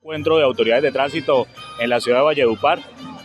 Encuentro de autoridades de tránsito en la ciudad de Valledupar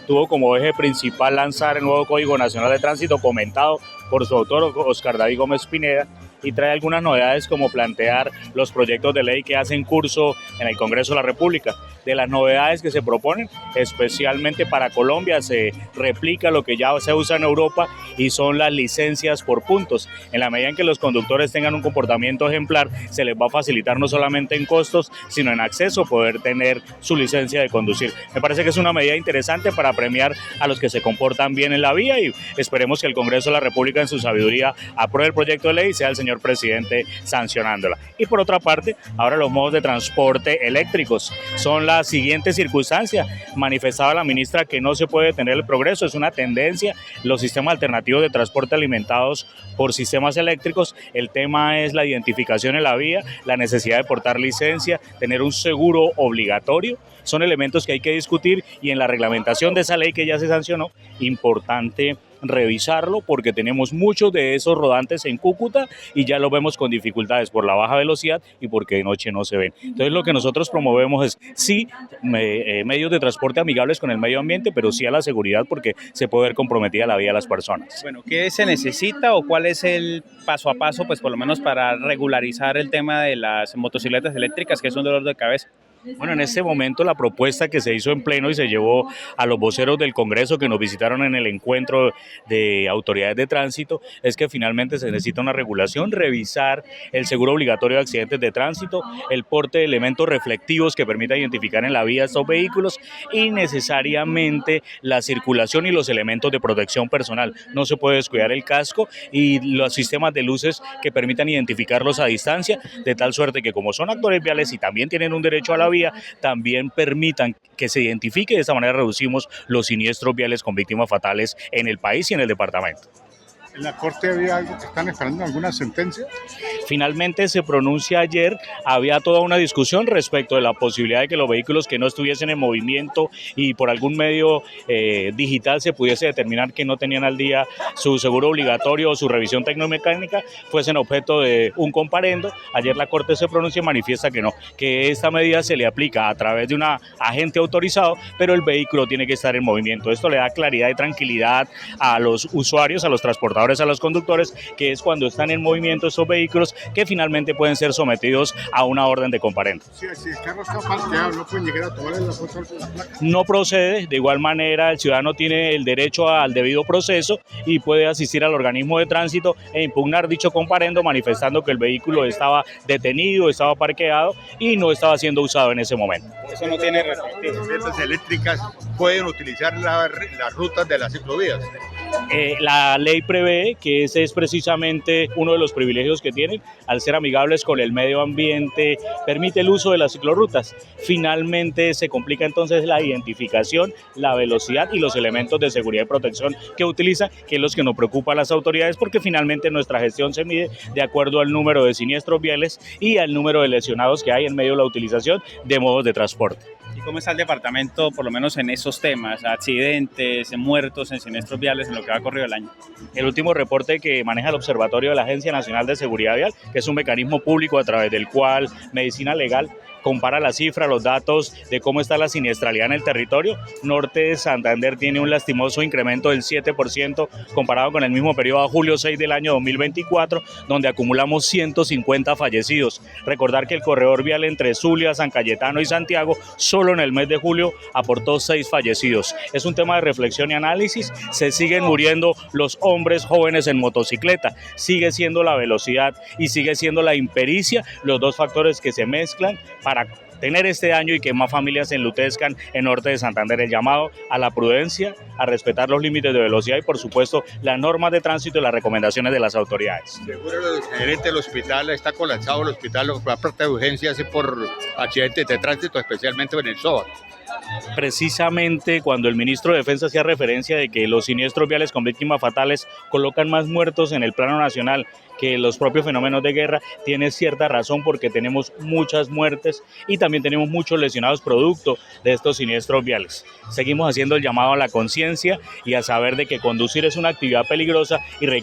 tuvo como eje principal lanzar el nuevo Código Nacional de Tránsito comentado por su autor Oscar David Gómez Pineda y trae algunas novedades como plantear los proyectos de ley que hacen curso en el Congreso de la República. De las novedades que se proponen, especialmente para Colombia, se replica lo que ya se usa en Europa y son las licencias por puntos. En la medida en que los conductores tengan un comportamiento ejemplar, se les va a facilitar no solamente en costos, sino en acceso poder tener su licencia de conducir. Me parece que es una medida interesante para premiar a los que se comportan bien en la vía y esperemos que el Congreso de la República en su sabiduría apruebe el proyecto de ley y sea el señor presidente sancionándola. Y por otra parte, ahora los modos de transporte eléctricos son la siguiente circunstancia. Manifestaba la ministra que no se puede detener el progreso, es una tendencia, los sistemas alternativos de transporte alimentados por sistemas eléctricos. El tema es la identificación en la vía, la necesidad de portar licencia, tener un seguro obligatorio. Son elementos que hay que discutir y en la reglamentación de esa ley que ya se sancionó, importante revisarlo porque tenemos muchos de esos rodantes en Cúcuta y ya lo vemos con dificultades por la baja velocidad y porque de noche no se ven. Entonces lo que nosotros promovemos es sí medios de transporte amigables con el medio ambiente, pero sí a la seguridad porque se puede ver comprometida la vida de las personas. Bueno, ¿qué se necesita o cuál es el paso a paso, pues por lo menos para regularizar el tema de las motocicletas eléctricas, que es un dolor de cabeza? Bueno, en este momento la propuesta que se hizo en pleno y se llevó a los voceros del Congreso que nos visitaron en el encuentro de autoridades de tránsito es que finalmente se necesita una regulación, revisar el seguro obligatorio de accidentes de tránsito, el porte de elementos reflectivos que permita identificar en la vía estos vehículos y necesariamente la circulación y los elementos de protección personal. No se puede descuidar el casco y los sistemas de luces que permitan identificarlos a distancia, de tal suerte que como son actores viales y también tienen un derecho a la vía, también permitan que se identifique. De esta manera reducimos los siniestros viales con víctimas fatales en el país y en el departamento. ¿En la Corte había algo que están esperando, alguna sentencia? Finalmente se pronuncia ayer, había toda una discusión respecto de la posibilidad de que los vehículos que no estuviesen en movimiento y por algún medio digital se pudiese determinar que no tenían al día su seguro obligatorio o su revisión tecnomecánica fuesen objeto de un comparendo. Ayer la Corte se pronuncia y manifiesta que no, que esta medida se le aplica a través de un agente autorizado, pero el vehículo tiene que estar en movimiento. Esto le da claridad y tranquilidad a los usuarios, a los transportadores, a los conductores, que es cuando están en movimiento estos vehículos que finalmente pueden ser sometidos a una orden de comparendo. Si el carro está parqueado, no pueden llegar a tomarle la foto de la placa. No procede, de igual manera el ciudadano tiene el derecho al debido proceso y puede asistir al organismo de tránsito e impugnar dicho comparendo manifestando que el vehículo estaba detenido, estaba parqueado y no estaba siendo usado en ese momento. Eso no tiene retroactivo. Las eléctricas pueden utilizar las rutas de las ciclovías. La ley prevé que ese es precisamente uno de los privilegios que tienen, al ser amigables con el medio ambiente, permite el uso de las ciclorrutas. Finalmente se complica entonces la identificación, la velocidad y los elementos de seguridad y protección que utilizan, que es los que nos preocupa a las autoridades, porque finalmente nuestra gestión se mide de acuerdo al número de siniestros viales y al número de lesionados que hay en medio de la utilización de modos de transporte. ¿Y cómo está el departamento, por lo menos en esos temas, accidentes, muertos en siniestros viales en lo que va corrido el año? El último reporte que maneja el Observatorio de la Agencia Nacional de Seguridad Vial, que es un mecanismo público a través del cual Medicina Legal compara la cifra, los datos de cómo está la siniestralidad en el territorio. Norte de Santander tiene un lastimoso incremento del 7% comparado con el mismo periodo a julio 6 del año 2024, donde acumulamos 150 fallecidos. Recordar que el corredor vial entre Zulia, San Cayetano y Santiago, solo en el mes de julio aportó 6 fallecidos. Es un tema de reflexión y análisis. Se siguen muriendo los hombres jóvenes en motocicleta. Sigue siendo la velocidad y sigue siendo la impericia los dos factores que se mezclan para tener este daño y que más familias se enlutezcan en Norte de Santander. El llamado a la prudencia, a respetar los límites de velocidad y por supuesto las normas de tránsito y las recomendaciones de las autoridades. Seguro el gerente del hospital está colapsado, el hospital, la parte de urgencias por accidentes de tránsito, especialmente en el SOA. Precisamente cuando el ministro de Defensa hacía referencia de que los siniestros viales con víctimas fatales colocan más muertos en el plano nacional que los propios fenómenos de guerra, tiene cierta razón porque tenemos muchas muertes y también tenemos muchos lesionados producto de estos siniestros viales. Seguimos haciendo el llamado a la conciencia y a saber de que conducir es una actividad peligrosa y